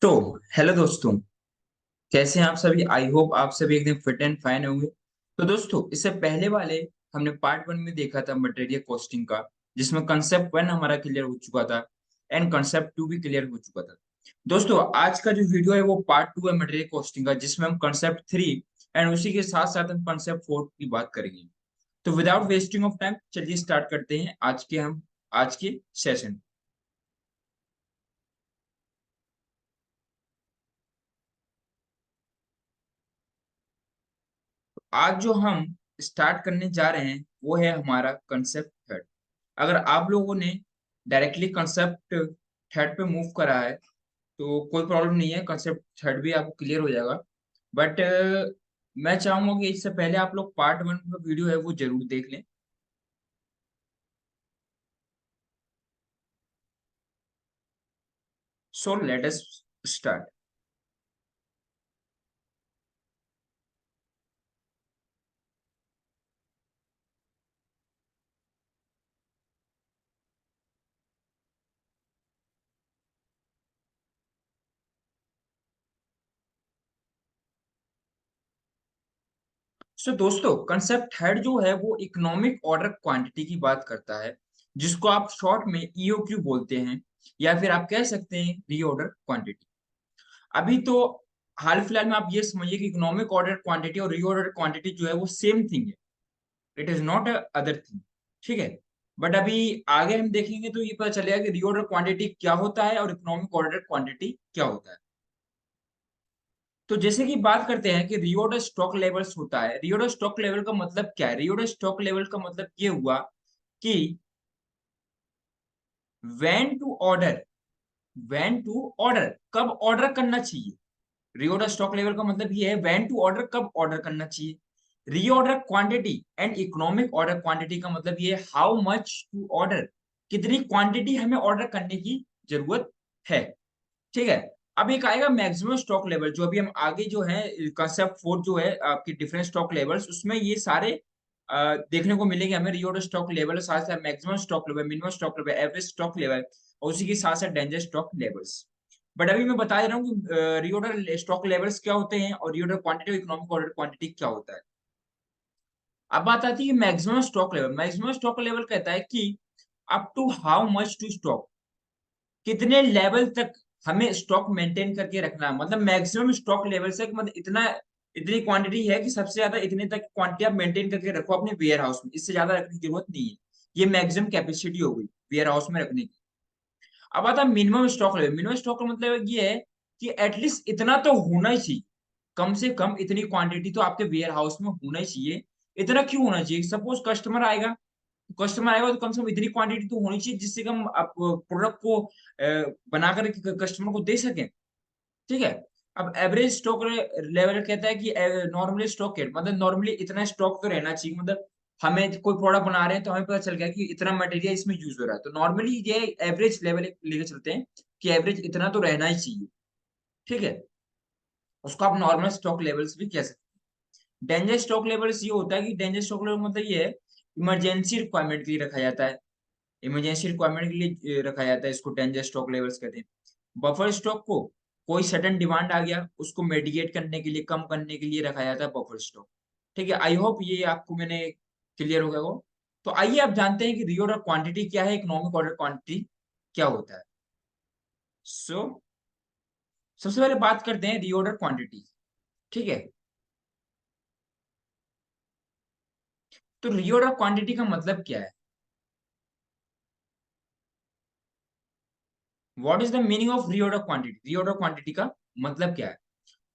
तो हेलो दोस्तों। कैसे हैं आप सभी? आई होप आप सभी एकदम फिट एंड फाइन होंगे। तो दोस्तों, इससे पहले वाले हमने पार्ट वन में देखा था मटेरियल कॉस्टिंग का, जिसमें कंसेप्ट वन हमारा क्लियर हो चुका था एंड कंसेप्ट टू भी क्लियर हो चुका था। दोस्तों, आज का जो वीडियो है वो पार्ट टू है मटेरियल कॉस्टिंग का, जिसमें हम कंसेप्ट थ्री एंड उसी के साथ साथ हम कंसेप्ट फोर की बात करेंगे। तो विदाउट वेस्टिंग ऑफ टाइम चलिए स्टार्ट करते हैं आज के सेशन। आज जो हम स्टार्ट करने जा रहे हैं वो है हमारा कंसेप्ट थर्ड। अगर आप लोगों ने डायरेक्टली कंसेप्ट थर्ड पे मूव करा है तो कोई प्रॉब्लम नहीं है, कंसेप्ट थर्ड भी आपको क्लियर हो जाएगा। बट मैं चाहूंगा कि इससे पहले आप लोग पार्ट वन का वीडियो है वो जरूर देख लें। So let us start. सो दोस्तों, कंसेप्ट थर्ड जो है वो इकोनॉमिक ऑर्डर क्वांटिटी की बात करता है, जिसको आप शॉर्ट में ईओक्यू बोलते हैं, या फिर आप कह सकते हैं रीऑर्डर क्वांटिटी। अभी तो हाल फिलहाल में आप ये समझिए कि इकोनॉमिक ऑर्डर क्वांटिटी और रीऑर्डर क्वांटिटी जो है वो सेम थिंग है। It is not a other thing. ठीक है। बट अभी आगे हम देखेंगे तो ये पता चलेगा कि रीऑर्डर क्वांटिटी क्या होता है और इकोनॉमिक ऑर्डर क्वांटिटी क्या होता है। तो जैसे कि बात करते हैं कि रीऑर्डर स्टॉक लेवल्स होता है। रीऑर्डर स्टॉक लेवल का मतलब क्या है? रीऑर्डर स्टॉक लेवल का मतलब ये हुआ कि when to order, when to order कब ऑर्डर करना चाहिए। रीऑर्डर स्टॉक लेवल का मतलब ये है व्हेन टू ऑर्डर कब ऑर्डर करना चाहिए। Reorder quantity and economic order quantity का मतलब ये है हाउ मच टू ऑर्डर, कितनी क्वांटिटी हमें ऑर्डर करने की जरूरत है। ठीक है। अब एक आएगा मैक्सिमम स्टॉक लेवल, जो अभी हम आगे जो है कंसेप्ट फोर जो है आपकी डिफरेंट स्टॉक लेवल्स, उसमें ये सारे देखने को मिलेंगे हमें। रीऑर्डर स्टॉक लेवल, साथ साथ maximum stock level, minimum stock level, average stock level, और उसी के साथ साथ डेंजर स्टॉक लेवल्स। बट अभी मैं बता दे रहा हूँ कि रीऑर्डर स्टॉक लेवल्स क्या होते हैं और रीऑर्डर क्वांटिटी और इकोनॉमिक ऑर्डर क्वांटिटी क्या होता है। अब बात आती है maximum stock level. Maximum stock level कहता है कि up to how much to stock, कितने लेवल तक हमें स्टॉक मेंटेन करके रखना है। मतलब मैक्सिमम स्टॉक लेवल से मतलब इतना, इतनी क्वांटिटी है कि सबसे ज्यादा इतने तक क्वांटिटी आप मेंटेन करके रखो अपने वेयर हाउस में, इससे ज्यादा रखने की जरूरत नहीं है। ये मैक्सिमम कैपेसिटी हो गई वेयर हाउस में रखने की। अब आता है minimum stock level. Minimum stock का मतलब ये है कि एटलीस्ट इतना तो होना ही चाहिए, कम से कम इतनी क्वांटिटी तो आपके वेयर हाउस में होना ही चाहिए। इतना क्यों होना चाहिए? सपोज कस्टमर आएगा तो कम से कम इतनी क्वांटिटी तो होनी चाहिए जिससे कि हम आप प्रोडक्ट को बनाकर कस्टमर को दे सकें। ठीक है। अब एवरेज स्टॉक लेवल कहता है कि नॉर्मली स्टॉक मतलब नॉर्मली इतना स्टॉक तो रहना चाहिए। मतलब हमें कोई प्रोडक्ट बना रहे हैं तो हमें पता चल गया कि इतना मटेरियल इसमें यूज हो रहा है, तो नॉर्मली ये एवरेज लेवल लेके चलते हैं कि एवरेज इतना तो रहना ही चाहिए। ठीक है। उसको आप नॉर्मल स्टॉक लेवल्स भी कह सकते हैं। डेंजर स्टॉक लेवल्स ये होता है कि डेंजर स्टॉक लेवल मतलब ये है इमरजेंसी रिक्वायरमेंट के लिए रखा जाता है। इमरजेंसी रिक्वायरमेंट के लिए रखा जाता है, इसको डेंजर स्टॉक लेवल्स कहते हैं। बफर स्टॉक को कोई सडन डिमांड आ गया उसको मेडिकेट करने के लिए, कम करने के लिए रखा जाता है बफर स्टॉक। ठीक है। आई होप ये आपको मैंने क्लियर हो गया हो। तो आइए आप जानते हैं कि रीऑर्डर क्वांटिटी क्या है, इकोनॉमिक ऑर्डर क्वांटिटी क्या होता है। सो सबसे पहले बात करते हैं रीऑर्डर क्वांटिटी। ठीक है। तो रीऑर्डर क्वांटिटी का मतलब क्या है? What is the meaning of reorder quantity? Reorder quantity का मतलब क्या है?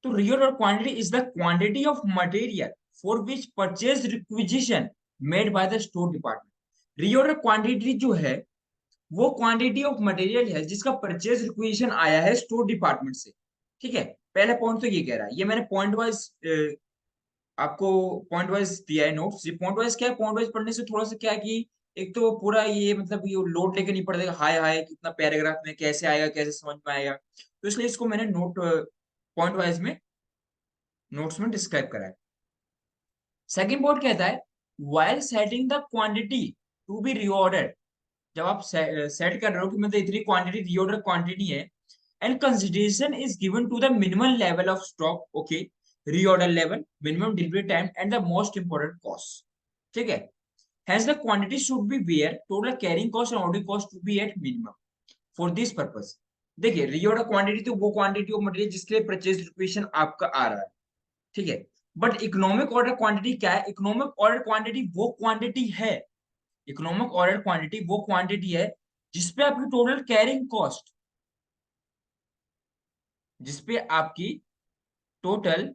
तो reorder quantity is the quantity of material for which purchase requisition made by the store department. reorder quantity जो है वो क्वांटिटी ऑफ मटेरियल है जिसका परचेज रिक्विजिशन आया है स्टोर डिपार्टमेंट से। ठीक है। पहला पॉइंट तो ये कह रहा है, ये मैंने पॉइंट वाइज आपको पॉइंट वाइज दिया है नोट्स। ये पॉइंट वाइज क्या है, पॉइंट वाइज पढ़ने से थोड़ा सा क्या है कि एक तो पूरा ये मतलब ये लोड लेके नहीं पड़ेगा, हाय हाय कितना पैराग्राफ में कैसे आएगा, कैसे समझ में आएगा, तो इसलिए इसको मैंने नोट पॉइंट वाइज में नोट्स में डिस्क्राइब करा है। सेकंड पॉइंट कहता है while setting the quantity to be reordered, जब आप सेट कर रहे हो कि मतलब इतनी क्वांटिटी रीऑर्डर क्वांटिटी है, and consideration is given to the minimum level of stock, okay, reorder level, minimum delivery time, and the most important cost. ठीक है, hence the quantity should be where total carrying cost and ordering cost to be at minimum for this purpose. देखिए reorder quantity तो वो quantity of material जिसके लिए purchase requisition आपका आ रहा है, ठीक है, बट इकोनॉमिक ऑर्डर क्वांटिटी क्या है? इकोनॉमिक ऑर्डर क्वांटिटी वो क्वांटिटी है, इकोनॉमिक ऑर्डर क्वांटिटी वो क्वांटिटी है जिसपे आपकी टोटल कैरिंग कॉस्ट, जिसपे आपकी टोटल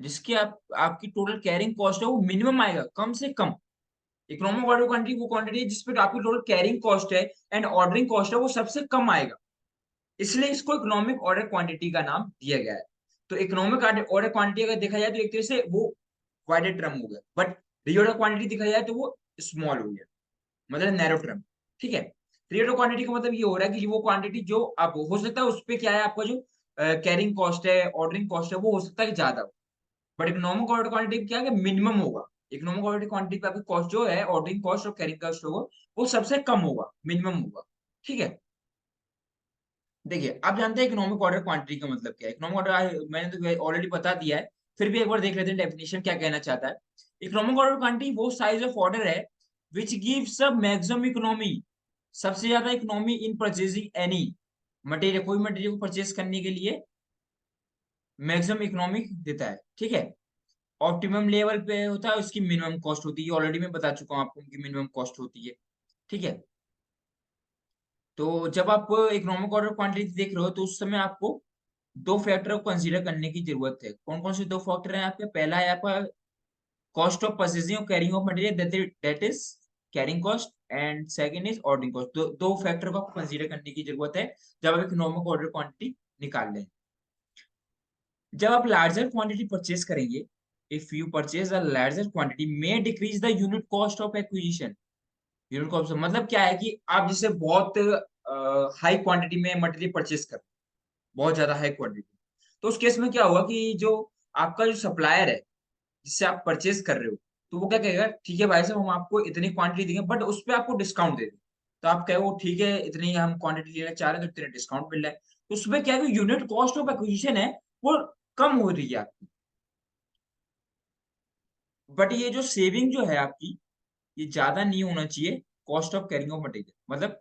जिसकी आपकी टोटल कैरिंग कॉस्ट है वो मिनिमम आएगा, कम से कम। इकोनॉमिक ऑर्डर क्वांटिटी वो क्वांटिटी है जिसपे आपकी टोटल कैरिंग कॉस्ट है एंड ऑर्डरिंग कॉस्ट है वो सबसे कम आएगा, इसलिए इसको इकोनॉमिक ऑर्डर क्वांटिटी का नाम दिया गया है। तो इकोनॉमिक ऑर्डर क्वांटिटी अगर देखा जाए तो एक तरह से वो वाइडेड टर्म हो गया, बट रीऑर्डर क्वांटिटी देखा जाए तो वो स्मॉल हो गया, मतलब नैरो टर्म, ठीक है। रीऑर्डर क्वांटिटी का मतलब ये हो रहा है कि वो क्वांटिटी जो आप हो सकता है उस पे क्या है आपका जो कैरिंग कॉस्ट है, ऑर्डरिंग कॉस्ट है, वो हो सकता है कि ज्यादा हो, बट इकोनॉमिक ऑर्डर क्वांटिटी क्या है, मिनिमम होगा। इकोनॉमिक ऑर्डर क्वांटिटी पे आपकी कॉस्ट जो है, ऑर्डरिंग कॉस्ट और कैरिंग कॉस्ट होगा, वो सबसे कम होगा, मिनिमम होगा, ठीक है। देखिए आप जानते हैं इकोनॉमिक ऑर्डर क्वांटिटी का मतलब क्या है? इकोनॉमिक ऑर्डर मैंने तो ऑलरेडी बता दिया है, फिर भी एक बार देख लेते हैं डेफिनेशन क्या कहना चाहता है। इकोनॉमिक ऑर्डर क्वांटिटी वो साइज ऑफ ऑर्डर है which gives a maximum economy, सबसे ज्यादा economy in purchasing any material, कोई मटेरियल को परचेज करने के लिए मैक्सिमम इकोनॉमिक देता है, ठीक है। ऑप्टिमम लेवल पे होता है, उसकी मिनिमम कॉस्ट होती है, ऑलरेडी मैं बता चुका हूँ आपको उनकी मिनिमम कॉस्ट होती है, ठीक है। तो जब आप इकोनॉमिक ऑर्डर क्वांटिटी देख रहे हो तो उस समय आपको दो फैक्टर को कंसीडर करने की जरूरत है। कौन कौन से दो फैक्टर हैं आपके? पहला है आपका कॉस्ट ऑफ परचेजिंग और carrying of material, that is carrying cost, and second is ordering cost. दो फैक्टर को आपको कंसीडर करने की जरूरत है जब आप इकोनॉमिक ऑर्डर क्वांटिटी निकाल रहे हैं। जब आप लार्जर क्वांटिटी परचेज करेंगे, if you purchase a larger quantity may decrease the unit cost of acquisition. Unit cost मतलब क्या है कि आप जिससे बहुत हाई क्वांटिटी में मटेरियल परचेज कर, बहुत ज्यादा हाई क्वांटिटी, तो उस केस में क्या होगा कि जो आपका जो सप्लायर है जिससे आप परचेज कर रहे हो, तो वो क्या कहेगा, ठीक है भाई साहब हम आपको इतनी क्वांटिटी देंगे बट उस पर आपको डिस्काउंट दे देंगे। तो आप कहे वो ठीक है इतनी हम क्वांटिटी लेना चाह रहे हैं तो इतने डिस्काउंट मिल रहा है, तो उसमें क्या है कि यूनिट कॉस्ट ऑफ एक्विजिशन है वो कम हो रही है आपकी, बट ये जो सेविंग जो है आपकी ये ज्यादा नहीं होना चाहिए cost of carrying of material, मतलब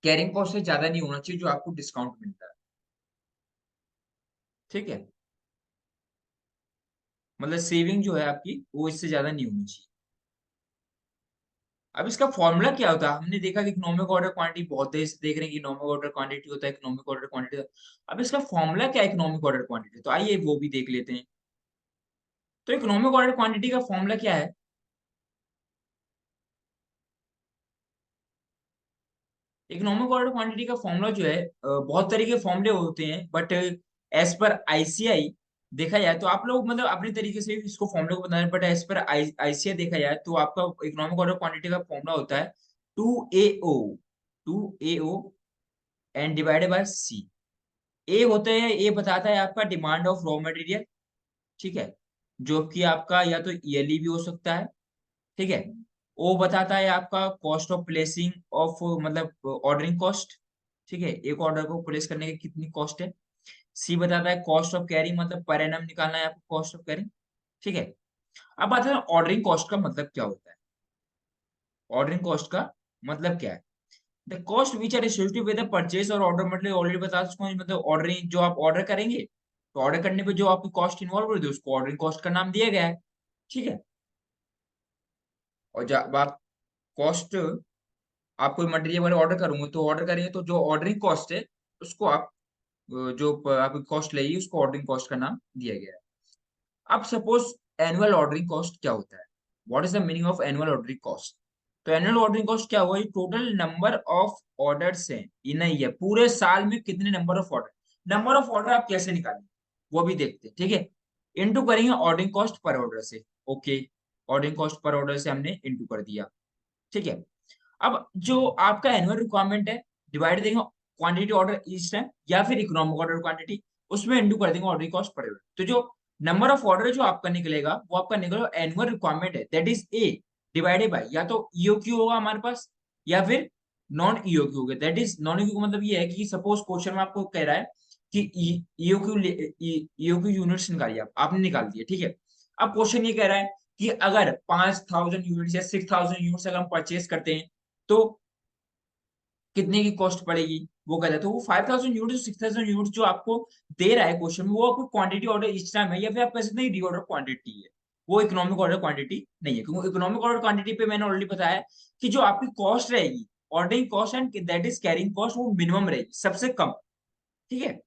कैरिंग कॉस्ट से ज्यादा नहीं होना चाहिए जो आपको डिस्काउंट मिलता है, ठीक है। मतलब सेविंग जो है आपकी वो इससे ज्यादा नहीं होनी चाहिए। अब इसका फॉर्मूला क्या होता है? हमने देखा कि इकोनॉमिक ऑर्डर क्वांटिटी बहुत देर से देख रहे हैं कि इकोनॉमिक ऑर्डर क्वांटिटी होता है, इकोनॉमिक ऑर्डर क्वांटिटी। अब इसका फॉर्मूला क्या है इकोनॉमिक ऑर्डर क्वांटिटी? तो आइए वो भी देख लेते हैं। तो इकोनॉमिक ऑर्डर क्वांटिटी का फॉर्मूला क्या है? इकोनॉमिक ऑर्डर क्वांटिटी का फॉर्मूला जो है बहुत तरह के फॉर्मूले होते हैं, बट एज पर आईसीआई देखा जाए तो आप लोग मतलब अपने तरीके से इसको फॉर्मूले को बता रहे हैं, बट एज पर आईसीआई देखा जाए तो आपका इकोनॉमिक ऑर्डर क्वांटिटी का फॉर्मूला होता है 2AO, 2AO and divided by C. A होता है, ए बताता है आपका डिमांड ऑफ रॉ मटेरियल, ठीक है, जो कि आपका या तो ईयरली भी हो सकता है, ठीक है। ओ बताता है आपका कॉस्ट ऑफ प्लेसिंग ऑफ मतलब ऑर्डरिंग कॉस्ट, ठीक है, एक ऑर्डर को प्लेस करने की कितनी कॉस्ट है। सी बताता है कॉस्ट ऑफ कैरिंग, मतलब पर एनम निकालना है आपको कॉस्ट ऑफ कैरिंग, ठीक है। अब बात है ऑर्डरिंग कॉस्ट का मतलब क्या होता है? ऑर्डरिंग कॉस्ट का मतलब क्या है? The cost which are associated with the purchase और ऑर्डर, मतलब ऑलरेडी बता चुका हूं, मतलब ऑर्डरिंग जो आप ऑर्डर करेंगे तो ऑर्डर करने पे जो आपकी कॉस्ट इन्वॉल्व होती है उसको ऑर्डरिंग कॉस्ट का नाम दिया गया है, ठीक है। और जब आप कॉस्ट, आप कोई मटेरियल वाले ऑर्डर करूंगे तो ऑर्डर करेंगे तो जो ऑर्डरिंग कॉस्ट है उसको आप जो आपकी कॉस्ट लगेगी उसको ऑर्डरिंग कॉस्ट का नाम दिया गया है। अब सपोज एनुअल ऑर्डरिंग कॉस्ट क्या होता है? What is the meaning of annual ordering cost? तो एनुअल ऑर्डरिंग कॉस्ट क्या हुआ? ये टोटल नंबर ऑफ ऑर्डर्स हैं इन है, पूरे साल में कितने number of order, number of order आप कैसे निकालेंगे वो भी देखते हैं, ठीक है। इनटू करेंगे ऑर्डरिंग कॉस्ट पर ऑर्डर से, okay, ordering cost per order से हमने इनटू कर दिया, ठीक है। अब जो आपका एनुअल रिक्वायरमेंट है डिवाइड देंगे क्वांटिटी ऑर्डर ईच टाइम या फिर इकोनॉमिक ऑर्डर क्वांटिटी, उसमें इंटू कर देंगे ऑर्डरिंग कॉस्ट पर। तो जो नंबर ऑफ ऑर्डर जो आपका निकलेगा वो आपका निकलेगा एनुअल रिक्वायरमेंट है, that is a, divided by या तो ईओक्यू होगा हमारे पास या फिर नॉन ईओक्यू होगा। दैट इज नॉन ईओक्यू का मतलब ये है कि सपोज क्वेश्चन में आपको कह रहा है कि ईओक्यू ईओक्यू यूनिट्स निकालिए, आपने निकाल दिया, ठीक है। अब क्वेश्चन ये कह रहा है कि अगर 5000 यूनिट्स या 6000 यूनिट्स अगर हम परचेज करते हैं तो कितने की कॉस्ट पड़ेगी, वो कहता है। तो वो 5000 यूनिट 6000 यूनिट जो आपको दे रहा है क्वेश्चन में, वो आपको क्वांटिटी ऑर्डर इस टाइम है या फिर आप कह सकते हैं रीऑर्डर क्वांटिटी है, वो इकोनॉमिक ऑर्डर क्वांटिटी नहीं है। क्योंकि इकोनॉमिक ऑर्डर क्वांटिटी पे मैंने ऑलरेडी बताया कि जो आपकी कॉस्ट रहेगी ordering cost and that is carrying cost, वो मिनिमम रहेगी, सबसे कम, ठीक है।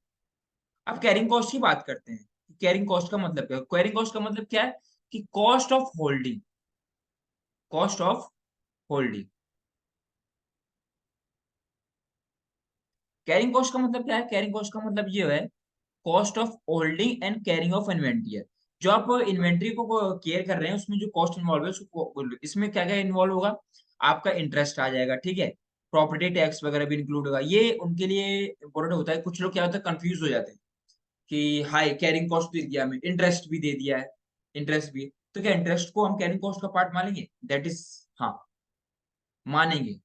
अब कैरिंग कॉस्ट की बात करते हैं। कैरिंग कॉस्ट का मतलब क्या है? कैरिंग कॉस्ट का मतलब क्या है कि cost of holding, cost of holding. Carrying cost का मतलब क्या है? कैरिंग कॉस्ट का मतलब ये है cost of holding and carrying of inventory है। जो आप इन्वेंट्री को केयर कर रहे हैं उसमें जो कॉस्ट इन्वॉल्व है उसको, इसमें क्या क्या इन्वॉल्व होगा, आपका इंटरेस्ट आ जाएगा, ठीक है। प्रॉपर्टी टैक्स वगैरह भी इंक्लूड होगा, ये उनके लिए इंपॉर्टेंट होता है। कुछ लोग क्या होता है कंफ्यूज हो जाते हैं कि हाई कैरिंग कॉस्ट दे दिया, हमें इंटरेस्ट भी दे दिया है, इंटरेस्ट भी, तो क्या इंटरेस्ट को हम कैरिंग कॉस्ट का पार्ट मानेंगे? दैट इज, हाँ, मानेंगे।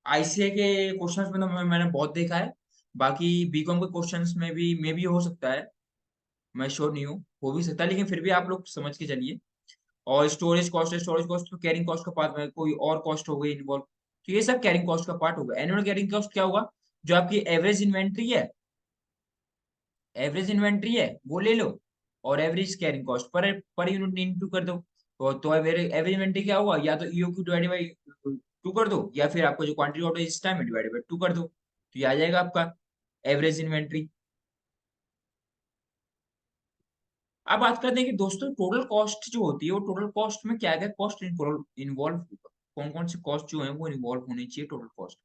आईसीए के क्वेश्चंस में तो मैंने बहुत देखा है, बाकी बीकॉम के क्वेश्चंस में भी मे भी हो सकता है, मैं श्योर नहीं हूँ, हो भी सकता है, लेकिन फिर भी आप लोग समझ के चलिए। और स्टोरेज कॉस्ट है, स्टोरेज कॉस्ट तो कैरिंग कॉस्ट का पार्ट में, कोई और कॉस्ट हो गई इन्वॉल्व, तो ये सब कैरिंग कॉस्ट का पार्ट होगा। एनुअल कैरिंग कॉस्ट क्या होगा? जो आपकी एवरेज इन्वेंट्री है, एवरेज इन्वेंट्री है वो ले लो और average carrying cost per unit into कर दो, तो एवरेज इन्वेंट्री क्या हुआ, या तो ईओक्यू डिवाइडेड बाई 2 कर दो या फिर आपको जो क्वांटिटी ऑर्डर इस टाइम है डिवाइडेड बाई 2 कर दो, तो ये आ जाएगा आपका एवरेज इन्वेंट्री। अब बात करते हैं कि दोस्तों टोटल कॉस्ट जो होती है वो टोटल कॉस्ट में क्या क्या कॉस्ट इन्वॉल्व होगा, कौन कौन से कॉस्ट जो है वो इन्वॉल्व होनी चाहिए टोटल कॉस्ट।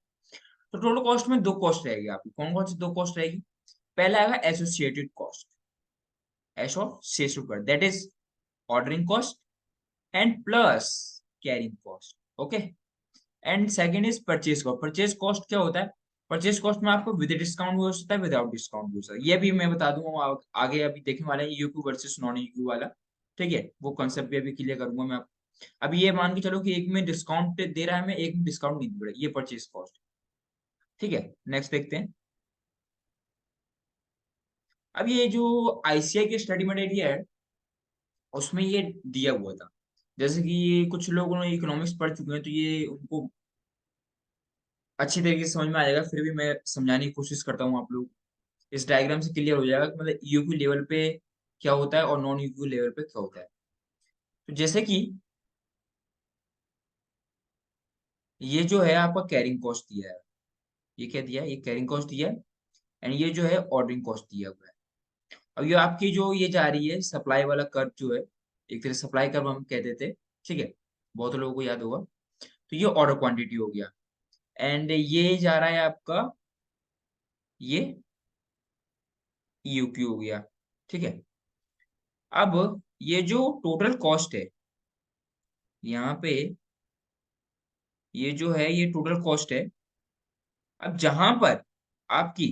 तो टोटल कॉस्ट में दो कॉस्ट रहेगी आपकी, कौन कौन सी दो कॉस्ट रहेगी? पहला आएगा associated cost, associated that is ordering cost and plus carrying cost, okay. And second is purchase cost. Purchase cost क्या होता है? परचेज कॉस्ट में आपको विद डिस्काउंट भी हो सकता है, विदाउट डिस्काउंट भी हो सकता है, ये भी मैं बता दूंगा आगे, अभी देखने वाले हैं यूक्यू वर्सेस नॉन यूक्यू वाला, ठीक है। वो कॉन्सेप्ट भी अभी क्लियर करूंगा मैं आपको। अभी ये मान के चलो कि एक में डिस्काउंट दे रहा है, मैं एक में डिस्काउंट नहीं दे रहा, ये परचेज कॉस्ट, ठीक है। नेक्स्ट देखते हैं। अब ये जो आईसीआई की स्टडी मटेरियल है उसमें ये दिया हुआ था, जैसे कि ये कुछ लोगों ने इकोनॉमिक्स पढ़ चुके हैं तो ये उनको अच्छी तरीके से समझ में आ जाएगा, फिर भी मैं समझाने की कोशिश करता हूँ, आप लोग इस डायग्राम से क्लियर हो जाएगा कि मतलब ईओक्यू लेवल पे क्या होता है और नॉन ईओक्यू लेवल पे क्या होता है। तो जैसे कि ये जो है आपका कैरिंग कॉस्ट दिया है, ये क्या दिया है, ये कैरिंग कॉस्ट दिया है, एंड ये जो है ऑर्डरिंग कॉस्ट दिया हुआ है। अब ये आपकी जो ये जा रही है सप्लाई वाला कर्व जो है, एक तरह सप्लाई कर्व हम कहते थे, ठीक है, बहुत लोगों को याद होगा। तो ये ऑर्डर क्वांटिटी हो गया, एंड ये जा रहा है आपका, ये ईओक्यू हो गया, ठीक है। अब ये जो टोटल कॉस्ट है यहाँ पे, ये जो है ये टोटल कॉस्ट है। अब जहां पर आपकी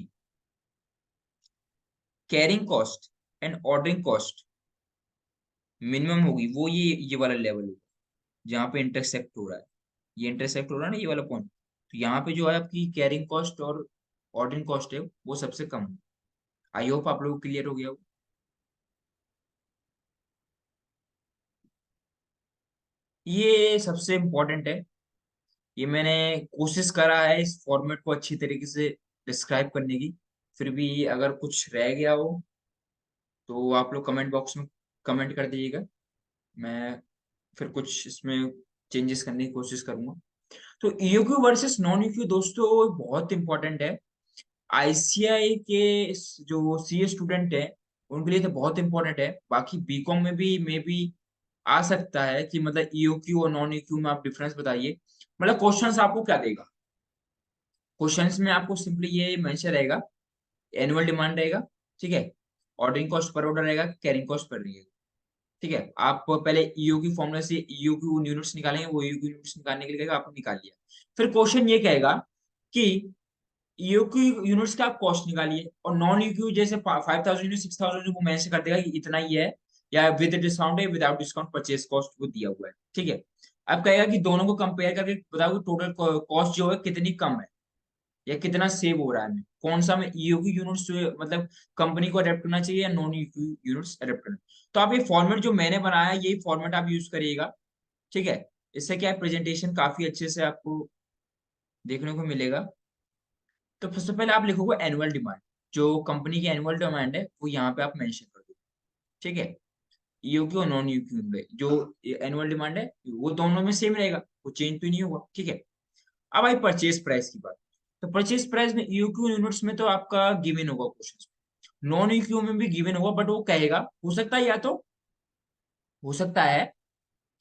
carrying cost and ordering cost minimum होगी, वो ये वाला लेवल होगा जहां पे इंटरसेक्ट हो रहा है, ये इंटरसेक्ट हो रहा है ना ये वाला पॉइंट, तो यहाँ पे जो है आपकी कैरिंग कॉस्ट और ऑर्डरिंग कॉस्ट है वो सबसे कम है। आई होप आप लोगों को क्लियर हो गया हो। ये सबसे इम्पोर्टेंट है, ये मैंने कोशिश करा है इस फॉर्मेट को अच्छी तरीके से डिस्क्राइब करने की, फिर भी अगर कुछ रह गया हो तो आप लोग कमेंट बॉक्स में कमेंट कर दीजिएगा, मैं फिर कुछ इसमें चेंजेस करने की कोशिश करूंगा। तो ईओक्यू वर्सेस नॉन ईओक्यू दोस्तों बहुत इंपॉर्टेंट है, आईसीआई के जो सीए स्टूडेंट है उनके लिए तो बहुत इंपॉर्टेंट है, बाकी बीकॉम में भी मे बी आ सकता है कि मतलब ईओक्यू और नॉन ईओक्यू में आप डिफरेंस बताइए। मतलब क्वेश्चंस आपको क्या देगा, क्वेश्चंस में आपको सिंपली ये मेंशन रहेगा, एनुअल डिमांड रहेगा, ठीक है, ऑर्डरिंग कॉस्ट पर ऑर्डर रहेगा, कैरिंग कॉस्ट पर रहेगा, ठीक है। आप पहले ईओ की फॉर्मूला से ईओ की यूनिट्स निकालेंगे, वो ईओ की यूनिट्स निकालने के लिए कहेगा आपने निकाल लिया, फिर क्वेश्चन ये कहेगा कि ईओ की यूनिट्स का आप कॉस्ट निकालिए, और नॉन ईओ जैसे 5000 यूनिट 6000 वो मेंशन कर देगा कि इतना ही है, या विद डिस्काउंट है विदाउट डिस्काउंट परचेज कॉस्ट वो दिया हुआ है, ठीक है। अब कहेगा कि दोनों को कंपेयर करके बताओ कि टोटल कॉस्ट जो है कितनी कम है या कितना सेव हो रहा है, हमें कौन सा में ईओक्यू यूनिट्स मतलब कंपनी को अडेप्ट करना चाहिए या नॉन ईओक्यू यूनिट्स अडेप्ट करना। तो आप ये फॉर्मेट जो मैंने बनाया है यही फॉर्मेट आप यूज करिएगा, ठीक है। इससे क्या है, प्रेजेंटेशन काफी अच्छे से आपको देखने को मिलेगा। तो सबसे पहले आप लिखोगे एनुअल डिमांड, जो कंपनी की एनुअल डिमांड है वो यहाँ पे आप मेंशन कर दो, ठीक है। ईओक्यू और नॉन ईओक्यू में जो एनुअल डिमांड है वो दोनों में सेम रहेगा, वो चेंज तो नहीं होगा, ठीक है। अब आई परचेज प्राइस की बात। तो परचेज प्राइस में ईओक्यू यूनिट्स में तो आपका गिवन होगा क्वेश्चन, नॉन ईओक्यू में भी गिवन होगा, बट वो कहेगा हो सकता है या तो हो सकता है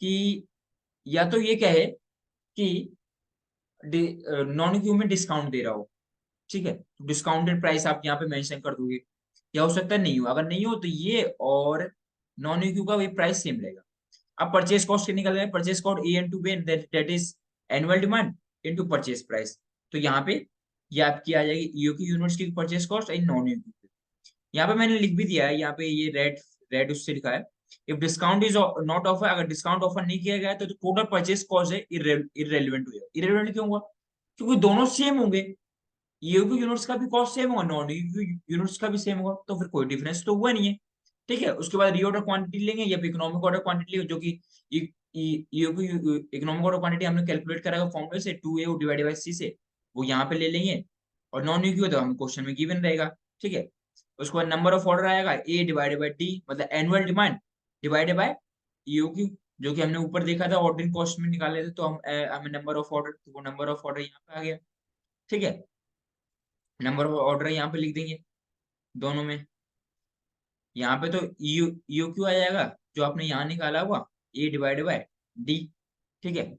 कि या तो ये कहे कि नॉन ईओक्यू में डिस्काउंट दे रहा हो, ठीक है, तो डिस्काउंटेड प्राइस आप यहाँ पे मेंशन कर दोगे। या हो सकता है नहीं हो, अगर नहीं हो तो ये और नॉन ईक्यू का भी प्राइस सेम रहेगा। अब परचेज कॉस्ट निकल गए, purchase cost A into B that is annual demand into purchase price. तो यहाँ पे ये आपकी आ जाएगी ईओक्यू यूनिट्स की purchase cost in non EQ. यहाँ पे मैंने लिख भी दिया है, यहाँ पे ये रेड रेड उससे लिखा है, if discount is not offer, अगर डिस्काउंट ऑफर नहीं किया गया तो टोटल परचेज कॉस्ट है इररेलेवेंट हो जाएगा। इररेलेवेंट क्यों हुआ? क्योंकि दोनों सेम होंगे, ईओक्यू यूनिट्स का भी कॉस्ट सेम होगा, नॉन ईओक्यू यूनिट्स का भी सेम होगा, तो फिर कोई डिफरेंस तो हुआ नहीं है, ठीक है। उसके बाद रीऑर्डर क्वांटिटी लेंगे या फिर इकोनॉमिक ऑर्डर क्वांटिटी लेंगे, जो कि ईओक्यू इकोनॉमिक ऑर्डर क्वांटिटी हमने कैलकुलेट करा है फॉर्मूले से 2a डिवाइडेड बाय c से, वो यहाँ पे ले लेंगे। और नॉन ईओक्यू तो हम क्वेश्चन में गिवन रहेगा, ठीक है। उसके बाद नंबर ऑफ ऑर्डर आएगा ए डिवाइडेड बाय डी, मतलब annual demand divided by EOQ, जो कि हमने ऊपर देखा था ऑर्डरिंग कॉस्ट में निकाले थे, तो हमें नंबर ऑफ ऑर्डर, तो वो नंबर ऑफ ऑर्डर यहाँ पे आ गया, ठीक है। नंबर ऑफ ऑर्डर यहाँ पे लिख देंगे दोनों में। यहाँ पे तो यू क्यू आ जाएगा जो आपने यहाँ निकाला हुआ, ए डिवाइडेड बाय डी, ठीक है।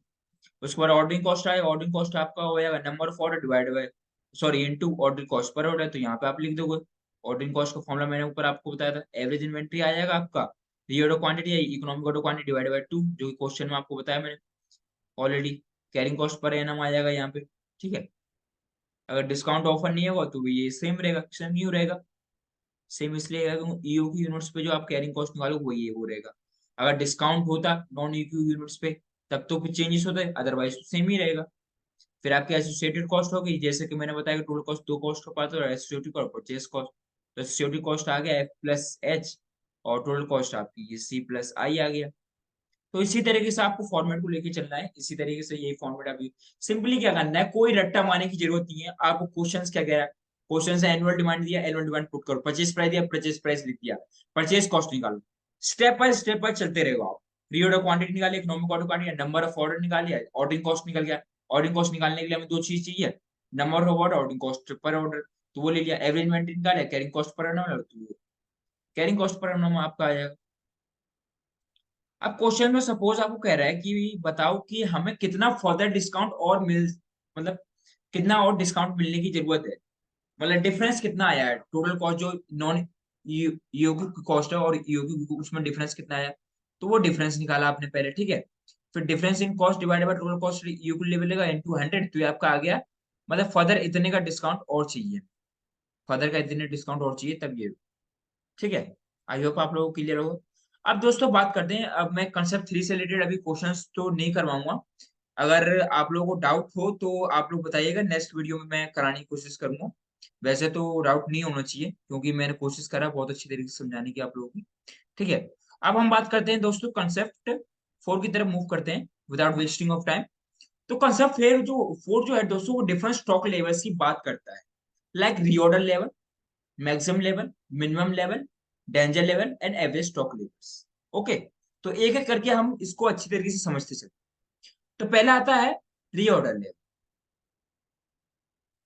उसके बाद ऑर्डरिंग कॉस्ट आएगा, ऑर्डरिंग कॉस्ट आपका हो जाएगा number of order divided by, sorry, into ordering cost per order, तो यहाँ पे आप लिख दोगे। ऑर्डरिंग कॉस्ट का फॉर्मूला मैंने ऊपर आपको बताया था, एवरेज इन्वेंट्री आ जाएगा आपका, रीऑर्डर क्वांटिटी है economic order quantity divided by 2, जो कि क्वेश्चन में आपको बताया मैंने ऑलरेडी। कैरिंग कॉस्ट पर एनम आ जाएगा यहाँ पे, ठीक है। अगर डिस्काउंट ऑफर नहीं होगा तो ये सेम रहेगा, सेम न्यू रहेगा। सेम इसलिए ईओक्यू यूनिट्स पे जो आप कैरिंग कॉस्ट निकालो वही है वो रहेगा। अगर डिस्काउंट होता नॉन ईओक्यू यूनिट्स पे तब तो कुछ चेंजेस होते, अदरवाइज तो सेम ही रहेगा। फिर आपकी एसोसिएटेड कॉस्ट होगी, जैसे कि मैंने बताया कि टोटल कॉस्ट दो कॉस्ट का पार्ट है, एसोसिएटेड और परचेज कॉस्ट। तो एसोसिएटेड कॉस्ट आ गया एफ प्लस एच, और टोटल कॉस्ट आपकी ये सी प्लस आई आ गया। तो इसी तरीके से आपको फॉर्मेट को लेके चलना है, इसी तरीके से यही फॉर्मेट अभी सिंपली क्या करना है, कोई रट्टा मारने की जरूरत नहीं है। आपको क्वेश्चंस क्या कह रहा है, क्वेश्चन से एनुअल डिमांड दिया, एनुअल डिमांड पुट करो, परचेज प्राइस दिया, परचेज प्राइस लिख दिया, परचेज कॉस्ट निकालो। स्टेप बाय चलते रहेगा आप। रीऑर्डर क्वांटिटी निकाली, economic order quantity, number of order निकालिए, ऑर्डरिंग कॉस्ट निकल गया। ऑर्डरिंग कॉस्ट निकालने के लिए हमें दो चीज चाहिए, number of order, ordering cost per order, तो वो ले लिया। एवरेज इन्वेंटरी निकाले, कैरिंग कॉस्ट पर आना, तो कैरिंग कॉस्ट पर आना आपका आ जाएगा। अब क्वेश्चन में सपोज आपको कह रहा है कि बताओ कि हमें कितना फर्दर डिस्काउंट और मिल, मतलब कितना और डिस्काउंट मिलने की जरूरत है, मतलब डिफरेंस कितना आया है, टोटल कॉस्ट जो नॉन ईओक्यू की कॉस्ट है और ईओक्यू उसमें डिफरेंस कितना आया। तो वो डिफरेंस निकाला आपने पहले, ठीक है। फिर difference in cost divided by total cost EOQ level का इनटू 100, तो ये आपका आ गया, मतलब फर्दर इतने का डिस्काउंट और चाहिए, फर्दर का इतने डिस्काउंट और चाहिए तब ये, ठीक है। आई होप आप लोगों को क्लियर हो। अब दोस्तों बात करते हैं, अब मैं कंसेप्ट 3 से रिलेटेड अभी क्वेश्चंस तो नहीं करवाऊंगा। अगर आप लोगों को डाउट हो तो आप लोग बताइएगा, नेक्स्ट वीडियो में मैं कराने की कोशिश करूंगा। वैसे तो डाउट नहीं होना चाहिए क्योंकि मैंने कोशिश करा बहुत अच्छी तरीके से समझाने की आप लोगों की, ठीक है। अब हम बात करते हैं दोस्तों कंसेप्ट 4 की तरफ मूव करते हैं विदाउट वेस्टिंग ऑफ टाइम। तो कंसेप्ट फोर जो है दोस्तों वो डिफरेंट स्टॉक लेवल्स की बात करता है, like reorder level, maximum level, minimum level, danger level and average stock levels. Okay, तो एक एक करके हम इसको अच्छी तरीके से समझते चलते। तो पहला आता है रीऑर्डर लेवल।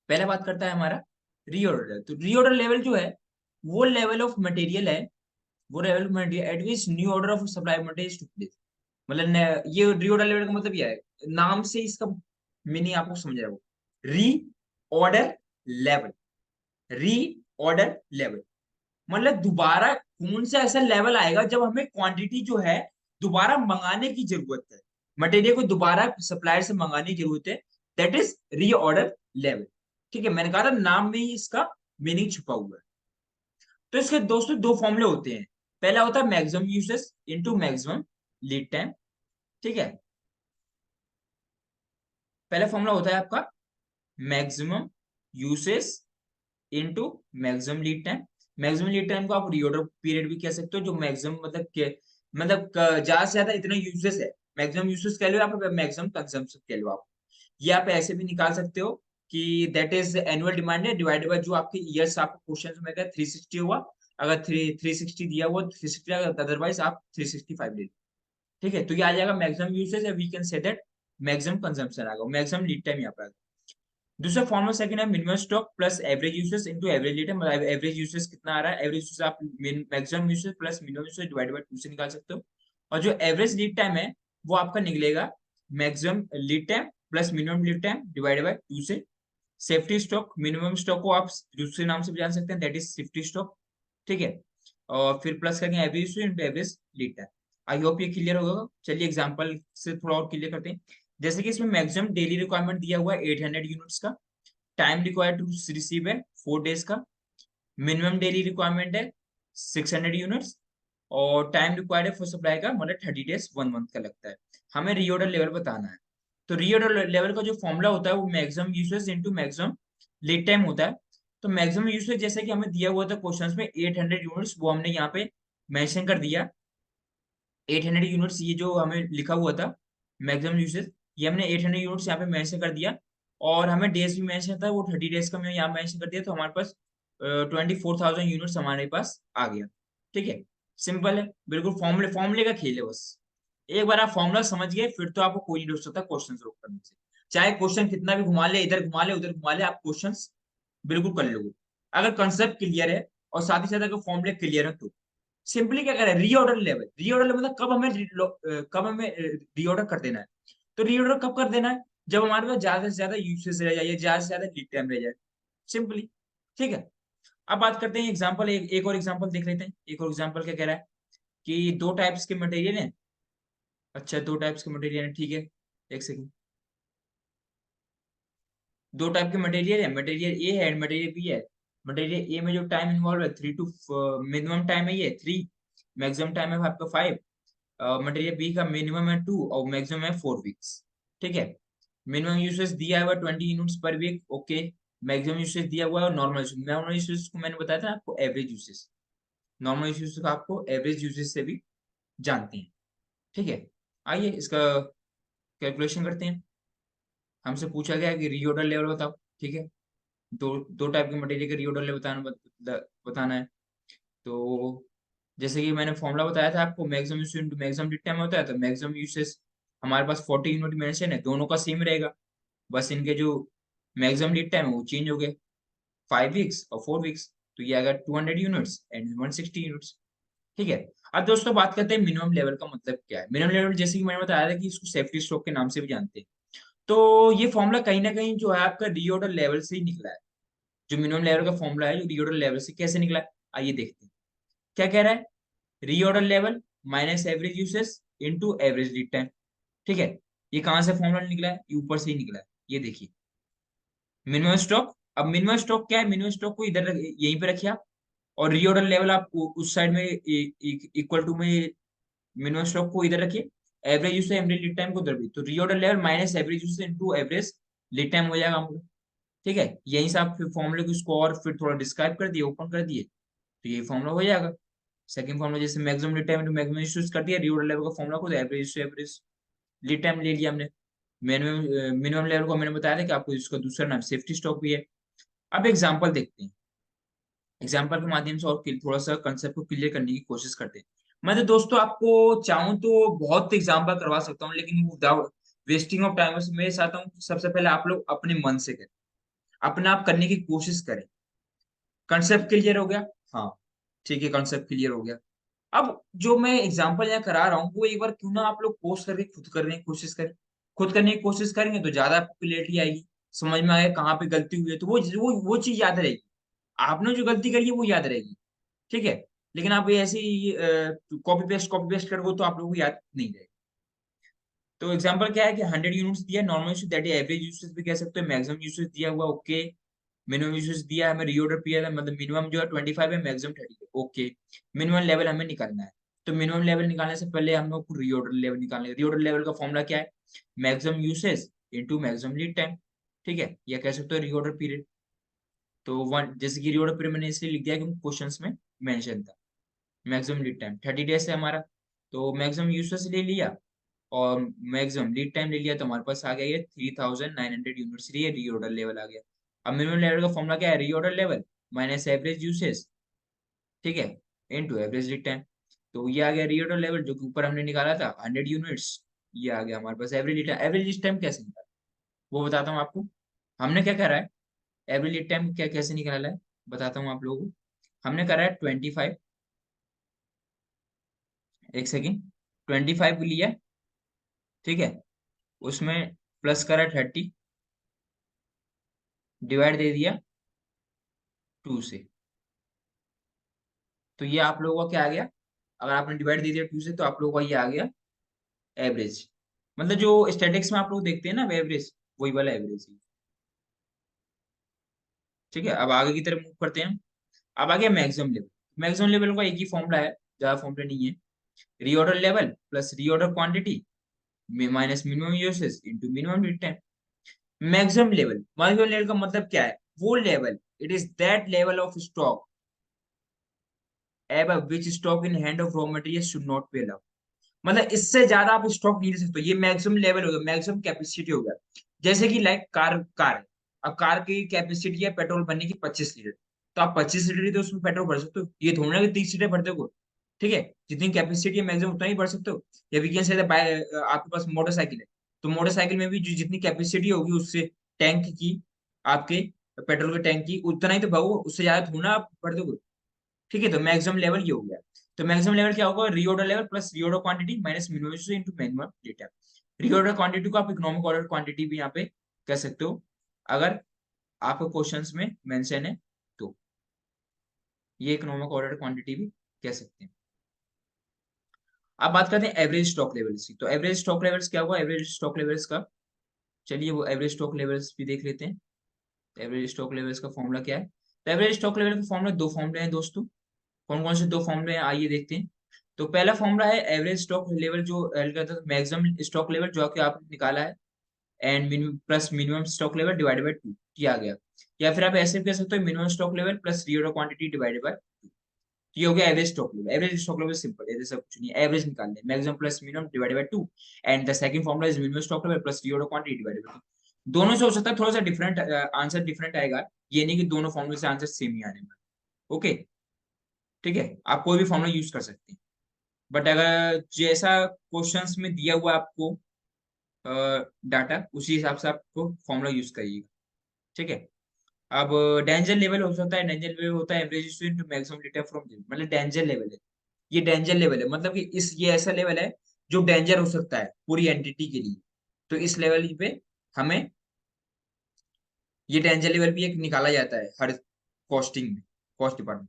पहला बात करता है हमारा रीऑर्डर। तो रीऑर्डर लेवल जो है वो लेवल ऑफ मटेरियल है, वो level of material at which new order of supply material to place. मतलब ये रीऑर्डर लेवल का मतलब क्या है, नाम से इसका मीनिंग आपको समझ रहा हो, री ऑर्डर लेवल, री ऑर्डर लेवल मतलब दोबारा कौन सा ऐसा लेवल आएगा जब हमें क्वांटिटी जो है दोबारा मंगाने की जरूरत है, मटेरियल को दोबारा सप्लायर से मंगाने की जरूरत है, दैट इज रीऑर्डर लेवल, ठीक है। मैंने कहा था नाम में ही इसका मीनिंग छुपा हुआ है। तो इसके दोस्तों दो फॉर्मूले होते हैं, पहला होता है maximum usage into maximum lead time, ठीक है। पहला फॉर्मूला होता है आपका maximum usage into maximum lead time. Maximum lead time को आप रीऑर्डर पीरियड भी कह सकते हो, जो मैक्सिमम मतलब ज्यादा से ज्यादा इतना यूसेज है, मैक्सिमम यूसेज कह लो आप, मैक्सिमम कंजम्पशन कह लो आप। ये आप ऐसे भी निकाल सकते हो कि दैट इज एनुअल डिमांड है डिवाइडेड बाय जो आपके ईयर्स, आपको क्वेश्चन में क्या 360 हुआ, अगर 360 दिया हुआ 360, अदरवाइज आप 365 ले लो। ठीक है, तो ये आ जाएगा maximum usage, we can say that maximum consumption आ गया, मैक्सिमम लीड टाइम यहाँ पर। दूसरा फॉर्मूला सेकंड है minimum stock plus average usage into average lead time. मतलब एवरेज यूसेज कितना आ रहा है, एवरेज यूसेज आप maximum usage plus minimum usage divide by 2 से निकाल सकते हो। और जो एवरेज लीड टाइम है वो आपका निकलेगा maximum lead time plus minimum lead time divide by 2 से। सेफ्टी स्टॉक, मिनिमम स्टॉक को आप दूसरे नाम से भी जान सकते हैं, दैट इज सेफ्टी स्टॉक। ठीक है, और फिर प्लस करेंगे average into average lead time. I hope ये क्लियर होगा। चलिए एग्जांपल से थोड़ा और क्लियर करते हैं। जैसे कि इसमें मैक्सिमम डेली रिक्वायरमेंट दिया हुआ है 800 यूनिट्स का, टाइम रिक्वायर्ड टू रिसीव है 4 डेज का, मिनिमम डेली रिक्वायरमेंट है 600 यूनिट्स, और टाइम रिक्वायर्ड है फॉर सप्लाई का मतलब 30 डेज 1 मंथ का लगता है। हमें रीऑर्डर लेवल बताना है। तो रीऑर्डर लेवल का जो फॉर्मूला होता है वो maximum usage into maximum lead time होता है। तो मैक्सिमम यूसेज जैसे कि हमें दिया हुआ था क्वेश्चंस में 800 यूनिट्स, वो हमने यहाँ पे मेंशन कर दिया। 800 यूनिट्स ये जो हमें लिखा हुआ था मैक्सिमम यूसेज, ये हमने 800 यूनिट्स यहाँ पे मेंशन कर दिया। और हमें डेज भी मेंशन था, वो 30 डेज का मैंने यहाँ मेंशन कर दिया, तो हमारे पास 24,000 यूनिट्स हमारे पास आ गया। ठीक है, सिंपल है बिल्कुल, फॉर्मूले फॉर्मूले का खेल है बस। एक बार आप फॉर्मूला समझ गए फिर तो आपको कोई नहीं रोक सकता क्वेश्चन सॉल्व करने से। चाहे क्वेश्चन कितना भी घुमा ले, इधर घुमा ले उधर घुमा ले, आप क्वेश्चन बिल्कुल कर लोगे अगर कंसेप्ट क्लियर है और साथ ही साथ अगर फॉर्मूले क्लियर है तो। सिंपली क्या करें, रीऑर्डर लेवल, रीऑर्डर लेवल मतलब कब हमें रीऑर्डर कर देना है। तो रीऑर्डर कब कर देना है, जब हमारे पास ज्यादा से ज्यादा यूसेज रह जाए, ज्यादा से ज्यादा लीड टाइम रह जाए, सिंपली। ठीक है, अब बात करते हैं एग्जांपल, एक और एग्जांपल देख लेते हैं। एक और एग्जांपल क्या कह रहा है कि दो टाइप्स के मटेरियल हैं। अच्छा, दो टाइप्स के मटेरियल है, ठीक है, एक सेकंड। दो टाइप के मटेरियल है, मटेरियल ए है एंड मटेरियल बी है। मटेरियल ए में जो टाइम इन्वॉल्व है 3 to, मिनिमम टाइम है ये 3, मैक्सिमम टाइम है आपका 5। मटेरियल बी का मिनिमम है 2 और मैक्सिमम है 4 वीक्स। ठीक है, मिनिमम यूसेज दिया हुआ 20 यूनिट्स पर वीक, ओके। मैक्सिमम यूसेज दिया हुआ है नॉर्मल यूसेज, नॉर्मल यूसेज को मैंने बताया था आपको एवरेज यूसेज, नॉर्मल यूसेज को आपको एवरेज यूसेज से भी जानते हैं। ठीक है, आइए इसका कैलकुलेशन करते हैं। हमसे पूछा गया है कि रीऑर्डर लेवल बताओ। ठीक है, दो दो टाइप के मटेरियल के रीऑर्डर लेवल बताना है। तो जैसे कि मैंने फॉर्मूला बताया था आपको, maximum usage into maximum lead time होता है, तो मैक्सिमम यूसेज हमारे पास 40 यूनिट मेंशन है, दोनों का सेम रहेगा, बस इनके जो मैक्सिमम लीड टाइम है वो चेंज हो गए, 5 वीक्स और 4 वीक्स। तो ये आएगा 200 यूनिट्स एंड 160 यूनिट्स। ठीक है, अब दोस्तों बात करते हैं मिनिमम लेवल का मतलब क्या है। मिनिमम लेवल जैसे कि मैंने बताया था कि इसको सेफ्टी स्टॉक के नाम से भी जानते हैं। तो ये फॉर्मूला कहीं ना कहीं जो है आपका रीऑर्डर लेवल से ही निकला है। जो मिनिमम लेवल का फॉर्मूला है जो रीऑर्डर लेवल से कैसे निकला है, आइए देखते हैं। क्या कह रहा है, reorder level minus average usage into average lead time. ठीक है, ये कहां से फॉर्मूला निकला है, ये ऊपर से ही निकला है, ये देखिए मिनिमम स्टॉक। अब मिनिमम स्टॉक क्या है, मिनिमम स्टॉक को इधर यहीं पे रखिए आप, और रीऑर्डर लेवल आप उस साइड में इक्वल टू में मिनिमम स्टॉक को इधर रखिए, average usage average lead time को उधर भी, तो reorder level minus average usage into average lead time हो जाएगा हमको। ठीक है, यहीं से आप फिर फॉर्मूले को इसको और फिर थोड़ा डिस्क्राइब कर दिए, ओपन कर दिए, तो ये फॉर्मूला हो जाएगा। सेकंड फॉर्मूला जैसे maximum lead time into maximum usage कर दिया, रीऑर्डर लेवल का फॉर्मूला को average to average lead time ले लिया हमने। मिनिमम मिनिमम लेवल को मैंने बताया था कि आपको इसका दूसरा नाम सेफ्टी स्टॉक भी है। अब एग्जांपल देखते हैं, एग्जांपल के माध्यम से और थोड़ा सा कंसेप्ट को क्लियर करने की कोशिश करते हैं। मैं तो दोस्तों आपको चाहूं तो बहुत एग्जांपल करवा सकता हूं, लेकिन विदाउट वेस्टिंग ऑफ टाइम मैं चाहता हूं कि सबसे पहले आप लोग अपने मन से करें, अपना आप करने की कोशिश करें। कंसेप्ट क्लियर हो गया, हाँ ठीक है, कंसेप्ट क्लियर हो गया। अब जो मैं एग्जांपल यहाँ करा रहा हूँ वो एक बार क्यों ना आप लोग पोस्ट करके खुद करने की कोशिश करें। खुद करने की कोशिश करेंगे तो ज्यादा आपको क्लियरिटी आएगी, समझ में आएगा कहाँ पे गलती हुई है, तो वो चीज याद रहेगी। आपने जो गलती करी है वो याद रहेगी। ठीक है, लेकिन आप ये ऐसे ही कॉपी पेस्ट करोगे तो आप लोगों को याद नहीं रहेगा। तो एग्जांपल क्या है कि 100 यूनिट्स दिया normal usage, that is average usage भी कह सकते हो, मैक्सिमम यूसेज दिया हुआ, ओके। मिनिमम यूसेज दिया है हमें, रीऑर्डर पीरियड मतलब मिनिमम जो है 25 है, मैक्सिमम 30 है, ओके। मिनिमम लेवल हमें निकालना है। तो मिनिमम लेवल निकालने से पहले हम लोग को रीऑर्डर लेवल निकालना है। रीऑर्डर लेवल का फॉर्मूला क्या है, maximum usage into maximum lead time, ठीक है, या कह सकते हो रीऑर्डर पीरियड। तो वन, जैसे कि रीऑर्डर पीरियड मैंने इसलिए लिख दिया कि क्वेश्चंस में मेंशन था। मैक्सिमम लीड टाइम 30 डेज है हमारा, तो मैक्सिमम यूसेज ले लिया और मैक्सिमम लीड टाइम ले लिया, तो हमारे पास आ गया ये 3900 यूनिट्स रीऑर्डर लेवल आ गया। अब मिनिमम लेवल का फॉर्मूला क्या है, reorder level minus average usage, ठीक है, इनटू एवरेज लीड टाइम। तो ये आ गया रीऑर्डर लेवल जो कि ऊपर हमने निकाला था 100 यूनिट्स, ये आ गया हमारे पास average lead time. Average lead time कैसे निकाला वो बताता हूँ आपको। हमने क्या करा है, एवरेज लीड टाइम क्या कैसे निकाला है बताता हूँ आप लोगों को। हमने करा है 25, एक सेकेंड, 25 लिया, ठीक है, उसमें प्लस करा 30, डिवाइड दे दिया 2 से। तो ये आप लोगों का क्या आ गया, अगर आपने डिवाइड दे दिया 2 से तो आप लोगों का ये आ गया एवरेज। मतलब जो स्टैटिक्स में आप लोग देखते हैं ना एवरेज, वही वाला एवरेज है। ठीक है, अब आगे की तरफ मूव करते हैं। अब आ गया मैक्सिमम लेवल। मैक्सिमम लेवल का एक ही फॉर्मूला है, ज्यादा फॉर्मूला नहीं है। Reorder level plus reorder quantity minus minimum usage into minimum lead time. Maximum level का मतलब क्या है, वो level, it is that level of stock above which stock in hand of raw materials should not be allowed। मतलब इससे ज्यादा आप stock नहीं ले सकते, ये मैक्सिमम लेवल हो गया, मैक्सिमम कैपेसिटी हो गया। जैसे कि लाइक कार कार है, अब कार की कैपेसिटी है पेट्रोल भरने की 25 लीटर, तो आप 25 लीटर ही तो उसमें पेट्रोल भर सकते हो, ये थोड़ी ना कि 30 लीटर भरते हो। ठीक है, जितनी कैपेसिटी है मैक्सिमम उतना ही भर सकते हो। या वी कैन से आपके पास मोटरसाइकिल है, तो मोटरसाइकिल में भी जो जितनी कैपेसिटी होगी उससे टैंक की, आपके पेट्रोल के टैंक की उतना ही तो भरो, उससे ज्यादा थोड़ा ना आप भर दोगे। ठीक है, तो मैक्सिमम लेवल ये हो गया। तो मैक्सिमम लेवल क्या होगा, reorder level plus reorder quantity minus minimum into minimum data. Reorder quantity को आप इकोनॉमिक ऑर्डर क्वांटिटी भी यहाँ पे कह सकते हो, अगर आपके क्वेश्चंस में मेंशन है तो ये इकोनॉमिक ऑर्डर क्वांटिटी भी कह सकते हैं। अब बात करते हैं एवरेज स्टॉक लेवल्स की। तो एवरेज स्टॉक लेवल्स क्या होगा, एवरेज स्टॉक लेवल्स का, चलिए वो एवरेज स्टॉक लेवल्स भी देख लेते हैं। एवरेज स्टॉक लेवल्स का फॉर्मूला क्या है, तो एवरेज स्टॉक लेवल का फॉर्मूला, दो फॉर्मूले हैं दोस्तों। कौन कौन से दो फॉर्मूले हैं आइए देखते हैं। तो पहला फॉर्मूला है एवरेज स्टॉक लेवल, जो मैक्सिमम स्टॉक लेवल जो कि आपने निकाला है, and minimum plus minimum stock level divided by 2 किया गया। या फिर आप ऐसे भी कह सकते हो minimum stock level plus reorder quantity divided by 2। ये हो गया average stock level. Average stock level simple है, जैसा कुछ नहीं है, एवरेज निकालना है, maximum plus minimum divided by 2। And the second formula is minimum stock level plus reorder quantity divided by 2। दोनों से हो सकता है थोड़ा सा डिफरेंट आंसर डिफरेंट आएगा, ये नहीं कि दोनों फॉर्मूले से आंसर सेम ही आने वाला। ओके, ठीक है, आप कोई भी फॉर्मूला यूज कर सकते हैं, बट अगर जैसा क्वेश्चंस में दिया हुआ आपको डाटा, उसी हिसाब से आपको फॉर्मूला यूज करिएगा। ठीक है, अब डेंजर लेवल हो सकता है, डेंजर लेवल होता है average to maximum data from, मतलब डेंजर लेवल है। ये डेंजर लेवल है, मतलब कि इस ये ऐसा लेवल है जो डेंजर हो सकता है पूरी एंटिटी के लिए। तो इस लेवल पे हमें ये डेंजर लेवल भी एक निकाला जाता है हर कॉस्टिंग में, कॉस्ट डिपार्टमेंट।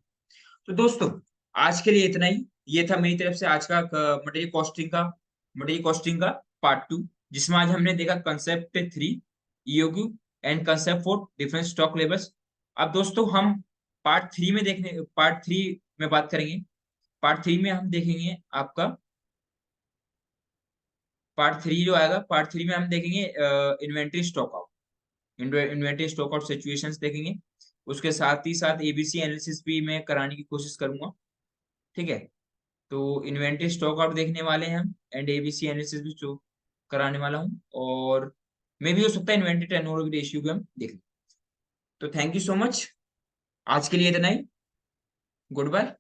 तो दोस्तों आज के लिए इतना ही, ये था मेरी तरफ से आज का मटेरियल कॉस्टिंग का पार्ट 2, जिसमें आज हमने देखा concept 3 EOQ and concept 4 different stock levels. अब दोस्तों हम पार्ट थ्री में बात करेंगे। पार्ट 3 में हम देखेंगे आपका, पार्ट 3 जो आएगा, पार्ट 3 में हम देखेंगे inventory stock out, inventory stock out situations देखेंगे। उसके साथ ही साथ एबीसी एनालिसिस भी मैं कराने की कोशिश करूंगा। ठीक है, तो इन्वेंटरी स्टॉक आउट देखने वाले हैं हम, एंड एबीसी एनालिसिस भी जो कराने वाला हूँ, और मे भी हो सकता है इन्वेंटरी टर्नओवर रेशियो भी हम देख लें। तो थैंक यू सो मच, आज के लिए इतना ही, गुड बाय।